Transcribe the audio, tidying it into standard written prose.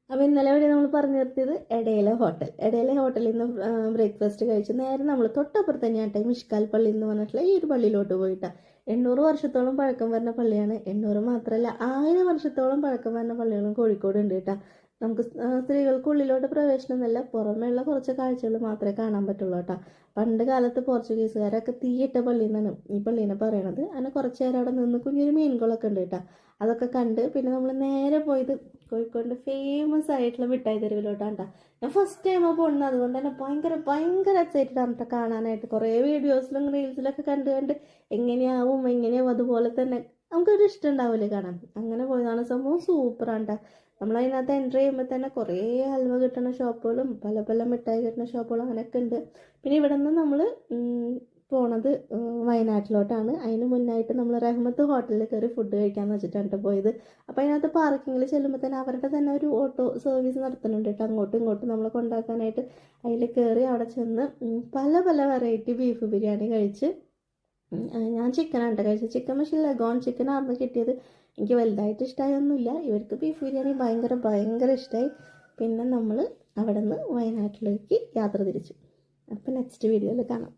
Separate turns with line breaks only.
അപ്പോൾ ഇന്നലെ വരെ നമ്മൾ പറഞ്ഞു നിർത്തിയത് എടയിലെ ഹോട്ടലിൽ നിന്ന് ബ്രേക്ക്ഫാസ്റ്റ് കഴിച്ച് നേരെ നമ്മൾ തൊട്ടപ്പുറത്ത് തന്നെയാട്ടെ മിഷ്കാൽ പള്ളി എന്ന് പറഞ്ഞിട്ടുള്ള ഈ ഒരു പള്ളിയിലോട്ട് പോയിട്ടാണ്. 800 വർഷത്തോളം പഴക്കം വരുന്ന പള്ളിയാണ്. 800 മാത്രമല്ല 1000 വർഷത്തോളം പഴക്കം വരുന്ന പള്ളികളും കോഴിക്കോട് ഉണ്ട് കേട്ടോ. നമുക്ക് സ്ത്രീകൾക്ക് ഉള്ളിലോട്ട് പ്രവേശനമൊന്നുമല്ല, പുറമേയുള്ള കുറച്ച് കാഴ്ചകൾ മാത്രമേ കാണാൻ പറ്റുള്ളൂ കേട്ടോ. പണ്ട് കാലത്ത് പോർച്ചുഗീസുകാരൊക്കെ തീയിട്ട പള്ളി എന്നാണ് ഈ പള്ളീനെ പറയണത്. അങ്ങനെ കുറച്ച് നേരം അവിടെ നിന്ന് കുഞ്ഞൊരു മീനുകളൊക്കെ ഉണ്ട് കേട്ടോ. അതൊക്കെ കണ്ട് പിന്നെ നമ്മൾ നേരെ പോയത് കോഴിക്കോടിൻ്റെ ഫേമസ് ആയിട്ടുള്ള മിഠായി തെരുവിലോട്ടാണ് കേട്ടോ. ഞാൻ ഫസ്റ്റ് ടൈമാണ് പോകുന്നത്, അതുകൊണ്ട് തന്നെ ഭയങ്കര എക്സൈറ്റഡ് ആണ് കേട്ടോ കാണാനായിട്ട്. കുറേ വീഡിയോസിലും റീൽസിലൊക്കെ കണ്ട് എങ്ങനെയാവും അതുപോലെ തന്നെ നമുക്കൊരു ഇഷ്ടം ഉണ്ടാവില്ലേ കാണാൻ. അങ്ങനെ പോയതാണ്. സംഭവം സൂപ്പറാണ് കേട്ടോ. നമ്മളതിനകത്ത് എൻ്റർ ചെയ്യുമ്പോൾ തന്നെ കുറേ ഹൽവ കിട്ടുന്ന ഷോപ്പുകളും പല മിഠായി കിട്ടുന്ന ഷോപ്പുകളും അങ്ങനെയൊക്കെ ഉണ്ട്. പിന്നെ ഇവിടെ നിന്ന് നമ്മൾ പോണത് വയനാട്ടിലോട്ടാണ്. അതിന് മുന്നായിട്ട് നമ്മൾ റഹ്മത്ത് ഹോട്ടലിൽ കയറി ഫുഡ് കഴിക്കാമെന്ന് വെച്ചിട്ടാണ് പോയത്. അപ്പോൾ അതിനകത്ത് പാർക്കിങ്ങിൽ ചെല്ലുമ്പോൾ തന്നെ അവരുടെ തന്നെ ഒരു ഓട്ടോ സർവീസ് നടത്തുന്നുണ്ട് കേട്ടോ. അങ്ങോട്ടും ഇങ്ങോട്ടും നമ്മളെ കൊണ്ടാക്കാനായിട്ട് അതിൽ കയറി അവിടെ ചെന്ന് പല വെറൈറ്റി ബീഫ് ബിരിയാണി കഴിച്ച്. ഞാൻ ചിക്കനാണ് കഴിച്ചത്. ചിക്കൻ പക്ഷേ ലഗോൺ ചിക്കനായിരുന്നു കിട്ടിയത്. എനിക്ക് വലുതായിട്ട് ഇഷ്ടമായൊന്നുമില്ല. ഇവർക്ക് ബീഫ് ബിരിയാണി ഭയങ്കര ഇഷ്ടമായി. പിന്നെ നമ്മൾ അവിടെ നിന്ന് വയനാട്ടിലേക്ക് യാത്ര തിരിച്ചു. അപ്പോൾ നെക്സ്റ്റ് വീഡിയോയിൽ കാണാം.